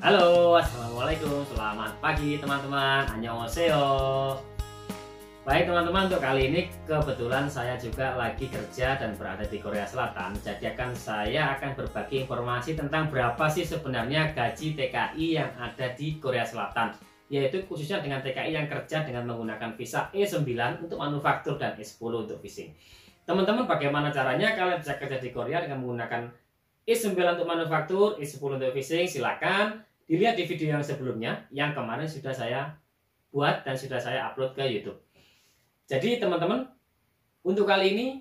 Halo, assalamualaikum, selamat pagi teman-teman. Annyeonghaseyo. Baik teman-teman, untuk kali ini kebetulan saya juga lagi kerja dan berada di Korea Selatan. Jadi saya akan berbagi informasi tentang berapa sih sebenarnya gaji TKI yang ada di Korea Selatan, yaitu khususnya dengan TKI yang kerja dengan menggunakan visa E9 untuk manufaktur dan E10 untuk fishing. Teman-teman, bagaimana caranya kalian bisa kerja di Korea dengan menggunakan E9 untuk manufaktur, E10 untuk fishing? Silakan dilihat di video yang sebelumnya, yang kemarin sudah saya buat dan sudah saya upload ke YouTube. Jadi teman-teman, untuk kali ini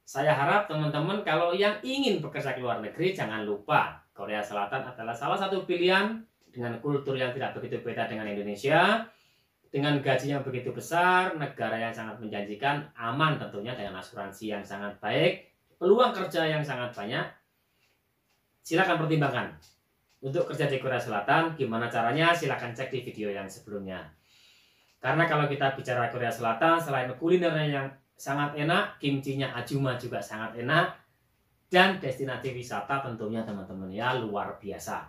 saya harap teman-teman kalau yang ingin bekerja ke luar negeri, jangan lupa Korea Selatan adalah salah satu pilihan dengan kultur yang tidak begitu beda dengan Indonesia, dengan gaji yang begitu besar, negara yang sangat menjanjikan, aman tentunya dengan asuransi yang sangat baik, peluang kerja yang sangat banyak. Silakan pertimbangkan. Untuk kerja di Korea Selatan, gimana caranya? Silahkan cek di video yang sebelumnya. Karena kalau kita bicara Korea Selatan, selain kulinernya yang sangat enak, kimchinya Ajuma juga sangat enak, dan destinasi wisata tentunya teman-teman ya luar biasa.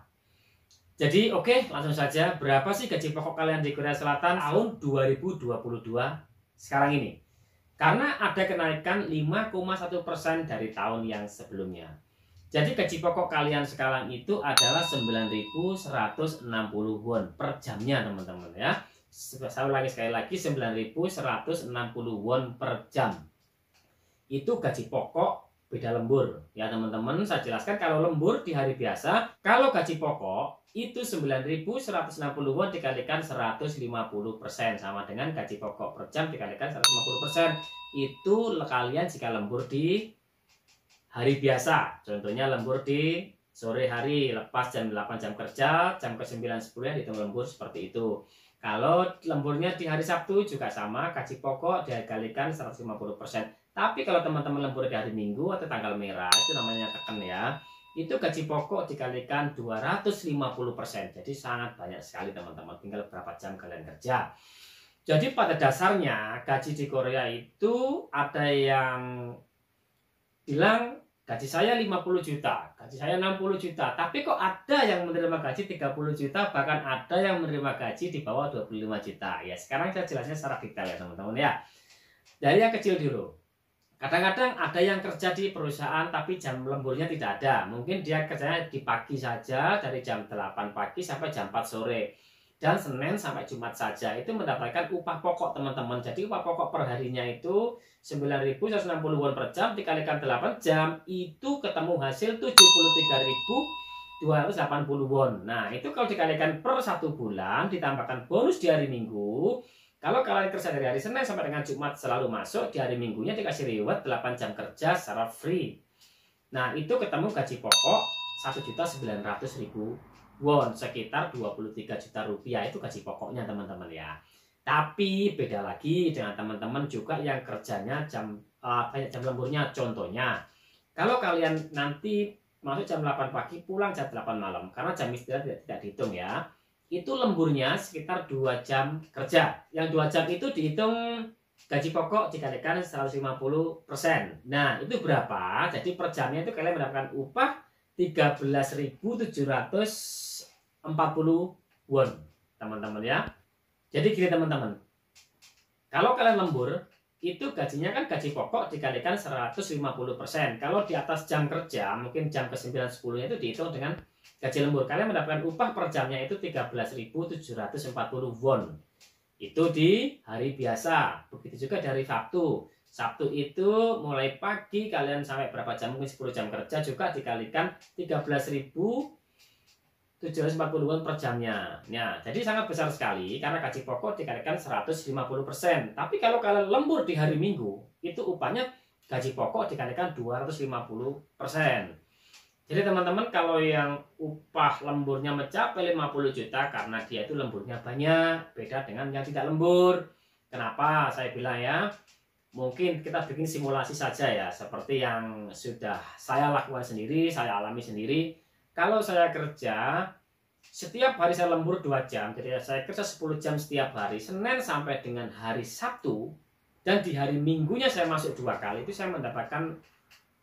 Jadi oke, langsung saja. Berapa sih gaji pokok kalian di Korea Selatan tahun 2022 sekarang ini? Karena ada kenaikan 5,1% dari tahun yang sebelumnya. Jadi gaji pokok kalian sekarang itu adalah 9.160 won per jamnya teman-teman ya. Saya ulangi sekali lagi, 9.160 won per jam. Itu gaji pokok beda lembur ya teman-teman. Saya jelaskan kalau lembur di hari biasa, kalau gaji pokok itu 9.160 won dikalikan 150% sama dengan gaji pokok per jam dikalikan 150%. Itu kalian jika lembur di hari biasa, contohnya lembur di sore hari, lepas jam 8 jam kerja, jam ke 9 10 ya dihitung lembur seperti itu. Kalau lemburnya di hari Sabtu juga sama, gaji pokok dikalikan 150%. Tapi kalau teman-teman lembur di hari Minggu atau tanggal merah, itu namanya teken ya, itu gaji pokok dikalikan 250%. Jadi sangat banyak sekali teman-teman, tinggal berapa jam kalian kerja. Jadi pada dasarnya gaji di Korea itu ada yang bilang gaji saya 50 juta, gaji saya 60 juta, tapi kok ada yang menerima gaji 30 juta, bahkan ada yang menerima gaji di bawah 25 juta. Ya, sekarang saya jelasnya secara detail ya teman-teman ya. Dari yang kecil dulu. Kadang-kadang ada yang kerja di perusahaan tapi jam lemburnya tidak ada. Mungkin dia kerjanya di pagi saja, dari jam 8 pagi sampai jam 4 sore. Dan Senin sampai Jumat saja itu mendapatkan upah pokok teman-teman. Jadi upah pokok per harinya itu 9.160 won per jam dikalikan 8 jam itu ketemu hasil 73.280 won. Nah itu kalau dikalikan per 1 bulan ditambahkan bonus di hari Minggu. Kalau kalian kerja dari hari Senin sampai dengan Jumat selalu masuk, di hari Minggunya dikasih reward 8 jam kerja secara free. Nah itu ketemu gaji pokok 1.900.000 won, sekitar 23 juta rupiah. Itu gaji pokoknya teman-teman ya. Tapi beda lagi dengan teman-teman juga yang kerjanya banyak jam lemburnya. Contohnya kalau kalian nanti masuk jam 8 pagi pulang jam 8 malam, karena jam istirahat tidak dihitung ya, itu lemburnya sekitar 2 jam kerja. Yang 2 jam itu dihitung gaji pokok dikalikan 150%. Nah itu berapa? Jadi per jamnya itu kalian mendapatkan upah 13.740 won teman-teman ya. Jadi gini teman-teman, kalau kalian lembur itu gajinya kan gaji pokok dikalikan 150%. Kalau di atas jam kerja mungkin jam ke 9 10 itu dihitung dengan gaji lembur, kalian mendapatkan upah per jamnya itu 13.740 won. Itu di hari biasa. Begitu juga dari Sabtu. Sabtu itu mulai pagi kalian sampai berapa jam, mungkin 10 jam kerja juga dikalikan 13.740 won per jamnya. Nah, jadi sangat besar sekali karena gaji pokok dikalikan 150%. Tapi kalau kalian lembur di hari Minggu, itu upahnya gaji pokok dikalikan 250%. Jadi teman-teman kalau yang upah lemburnya mencapai 50 juta karena dia itu lemburnya banyak, beda dengan yang tidak lembur. Kenapa saya bilang ya? Mungkin kita bikin simulasi saja ya, seperti yang sudah saya lakukan sendiri, saya alami sendiri. Kalau saya kerja, setiap hari saya lembur 2 jam, jadi saya kerja 10 jam setiap hari, Senin sampai dengan hari Sabtu, dan di hari Minggunya saya masuk 2 kali, itu saya mendapatkan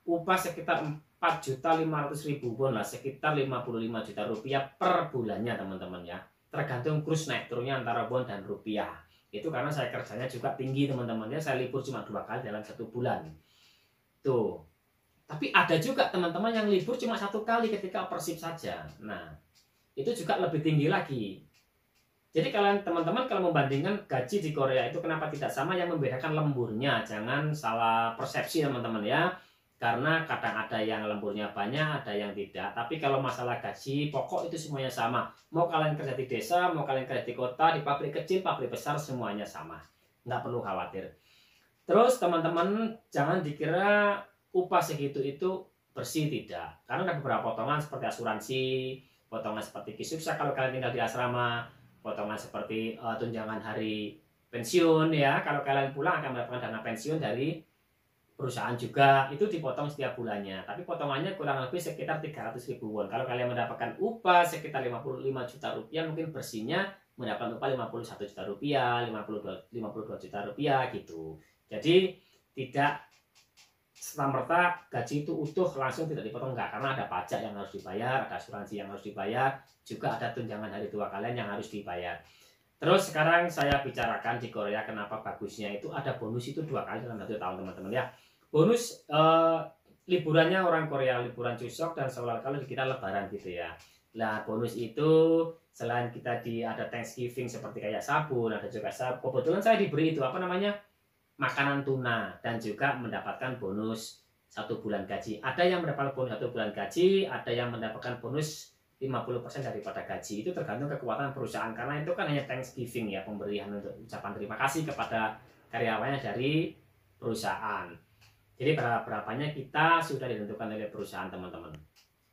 upah sekitar 4.500.000 won lah, sekitar 55 juta rupiah per bulannya teman-teman ya. Tergantung kurs naik turunnya antara won dan rupiah. Itu karena saya kerjanya juga tinggi teman-teman ya, saya libur cuma 2 kali dalam 1 bulan. Tuh. Tapi ada juga teman-teman yang libur cuma 1 kali ketika Persib saja. Nah, itu juga lebih tinggi lagi. Jadi kalian teman-teman kalau membandingkan gaji di Korea itu kenapa tidak sama, yang membedakan lemburnya. Jangan salah persepsi teman-teman ya. Karena kadang ada yang lemburnya banyak, ada yang tidak. Tapi kalau masalah gaji pokok itu semuanya sama. Mau kalian kerja di desa, mau kalian kerja di kota, di pabrik kecil, pabrik besar, semuanya sama. Nggak perlu khawatir. Terus teman-teman jangan dikira upah segitu itu bersih, tidak. Karena ada beberapa potongan seperti asuransi, potongan seperti kisuksa kalau kalian tinggal di asrama, potongan seperti tunjangan hari pensiun ya. Kalau kalian pulang akan mendapatkan dana pensiun dari perusahaan juga, itu dipotong setiap bulannya. Tapi potongannya kurang lebih sekitar 300.000 won. Kalau kalian mendapatkan upah sekitar 55 juta rupiah, mungkin bersihnya mendapatkan upah 51 juta rupiah, 52 juta rupiah gitu. Jadi tidak serta-merta gaji itu utuh langsung tidak dipotong, enggak, karena ada pajak yang harus dibayar, ada asuransi yang harus dibayar, juga ada tunjangan hari tua kalian yang harus dibayar. Terus sekarang saya bicarakan di Korea kenapa bagusnya itu ada bonus itu 2 kali dalam 1 tahun teman-teman ya. Bonus liburannya orang Korea, liburan Chuseok dan Seollal, kalau di kita lebaran gitu ya. Nah bonus itu selain kita ada Thanksgiving seperti kayak sabun, ada juga sabun. Kebetulan saya diberi itu apa namanya, makanan tuna, dan juga mendapatkan bonus 1 bulan gaji. Ada yang mendapatkan bonus 1 bulan gaji, ada yang mendapatkan bonus 50% daripada gaji. Itu tergantung kekuatan perusahaan, karena itu kan hanya Thanksgiving ya, pemberian untuk ucapan terima kasih kepada karyawannya dari perusahaan. Jadi berapanya kita sudah ditentukan oleh perusahaan teman-teman.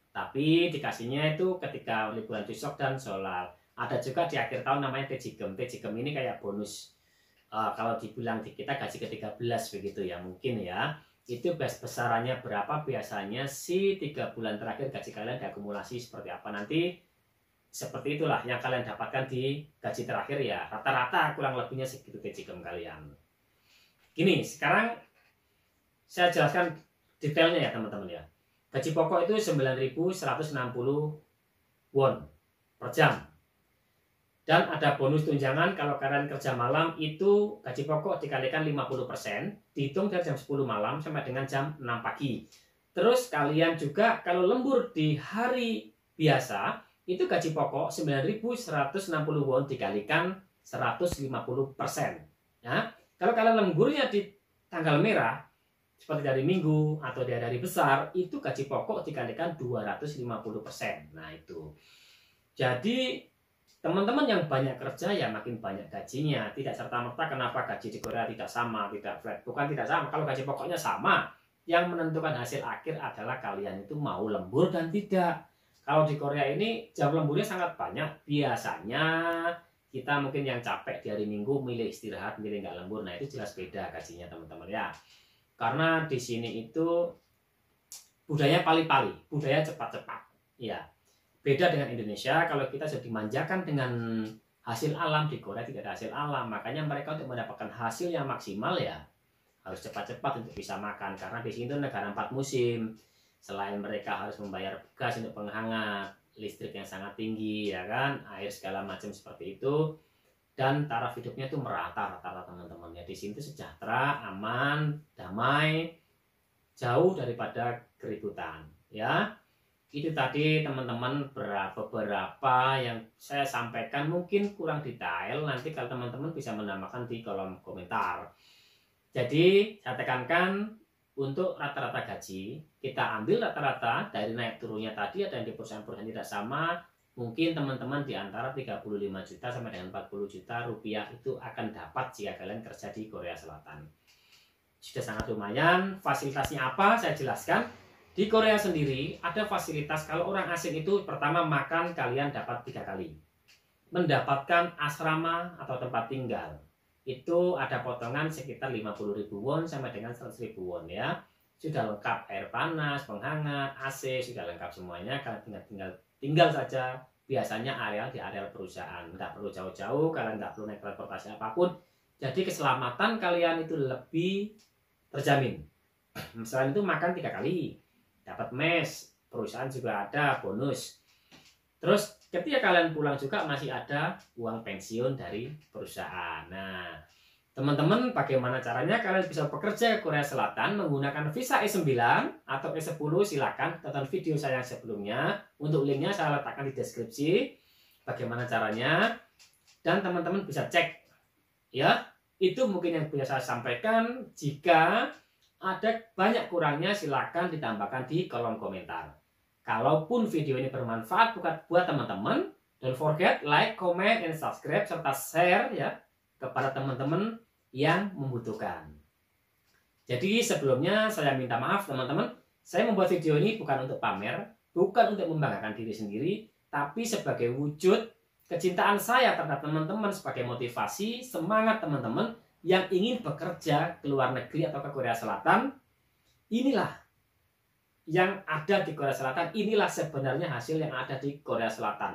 Tapi dikasihnya itu ketika liburan Chuseok dan Seollal. Ada juga di akhir tahun namanya Taejigem. Taejigem ini kayak bonus. Kalau dibilang di kita gaji ke-13 begitu ya mungkin ya. Itu besarannya berapa biasanya sih 3 bulan terakhir gaji kalian diakumulasi seperti apa nanti. Seperti itulah yang kalian dapatkan di gaji terakhir ya. Rata-rata kurang lebihnya segitu Taejigem kalian. Gini, sekarang saya jelaskan detailnya ya teman-teman ya. Gaji pokok itu 9.160 won per jam. Dan ada bonus tunjangan kalau kalian kerja malam, itu gaji pokok dikalikan 50%, dihitung dari jam 10 malam sampai dengan jam 6 pagi. Terus kalian juga kalau lembur di hari biasa, itu gaji pokok 9.160 won dikalikan 150%. Ya. Kalau kalian lemburnya di tanggal merah, seperti dari minggu atau di hari besar, itu gaji pokok dikalikan 250%. Nah itu. Jadi teman-teman yang banyak kerja ya makin banyak gajinya. Tidak serta-merta kenapa gaji di Korea tidak sama, tidak flat. Bukan tidak sama, kalau gaji pokoknya sama. Yang menentukan hasil akhir adalah kalian itu mau lembur dan tidak. Kalau di Korea ini jam lemburnya sangat banyak. Biasanya kita mungkin yang capek di hari Minggu milih istirahat, milih nggak lembur. Nah itu jelas beda gajinya teman-teman ya. Karena di sini itu budaya pali-pali, budaya cepat-cepat. Ya, beda dengan Indonesia. Kalau kita sudah dimanjakan dengan hasil alam, di Korea tidak ada hasil alam. Makanya mereka untuk mendapatkan hasil yang maksimal ya harus cepat-cepat untuk bisa makan. Karena di sini itu negara 4 musim. Selain mereka harus membayar gas untuk penghangat, listrik yang sangat tinggi, ya kan, air segala macam seperti itu. Dan taraf hidupnya itu merata rata-rata teman-teman ya. Di sini sejahtera, aman, damai, jauh daripada keributan ya. Itu tadi teman-teman beberapa yang saya sampaikan, mungkin kurang detail, nanti kalau teman-teman bisa menambahkan di kolom komentar. Jadi saya tekankan untuk rata-rata gaji, kita ambil rata-rata dari naik turunnya tadi. Ada yang di perusahaan-perusahaan tidak sama. Mungkin teman-teman di antara 35 juta sampai dengan 40 juta rupiah itu akan dapat jika kalian kerja di Korea Selatan. Sudah sangat lumayan. Fasilitasnya apa? Saya jelaskan. Di Korea sendiri ada fasilitas kalau orang asing itu pertama makan kalian dapat 3 kali. Mendapatkan asrama atau tempat tinggal. Itu ada potongan sekitar 50.000 won sampai dengan 100.000 won ya. Sudah lengkap air panas, penghangat, AC, sudah lengkap semuanya. Kalian tinggal saja, biasanya di area perusahaan, nggak perlu jauh-jauh, kalian nggak perlu naik transportasi apapun. Jadi keselamatan kalian itu lebih terjamin. Selain itu makan 3 kali, dapat mes, perusahaan juga ada bonus. Terus ketika kalian pulang juga masih ada uang pensiun dari perusahaan. Nah, teman-teman, bagaimana caranya kalian bisa bekerja ke Korea Selatan menggunakan visa E9 atau E10? Silakan tonton video saya yang sebelumnya. Untuk linknya saya letakkan di deskripsi. Bagaimana caranya? Dan teman-teman bisa cek. Ya, itu mungkin yang bisa saya sampaikan. Jika ada banyak kurangnya, silakan ditambahkan di kolom komentar. Kalaupun video ini bermanfaat buat teman-teman, don't forget like, comment, and subscribe serta share ya kepada teman-teman yang membutuhkan. Jadi sebelumnya saya minta maaf teman-teman, saya membuat video ini bukan untuk pamer, bukan untuk membanggakan diri sendiri, tapi sebagai wujud kecintaan saya terhadap teman-teman, sebagai motivasi, semangat teman-teman yang ingin bekerja ke luar negeri atau ke Korea Selatan. Inilah yang ada di Korea Selatan, inilah sebenarnya hasil yang ada di Korea Selatan.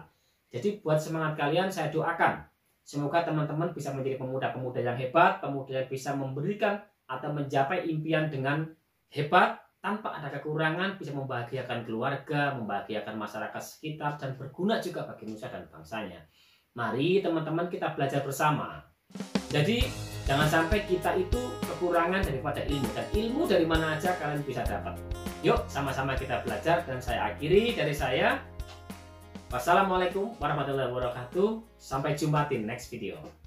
Jadi buat semangat kalian saya doakan, semoga teman-teman bisa menjadi pemuda-pemuda yang hebat, pemuda yang bisa memberikan atau mencapai impian dengan hebat, tanpa ada kekurangan, bisa membahagiakan keluarga, membahagiakan masyarakat sekitar, dan berguna juga bagi nusa dan bangsanya. Mari teman-teman kita belajar bersama. Jadi jangan sampai kita itu kekurangan daripada ilmu, dan ilmu dari mana aja kalian bisa dapat. Yuk sama-sama kita belajar, dan saya akhiri dari saya. Wassalamualaikum warahmatullahi wabarakatuh. Sampai jumpa di next video.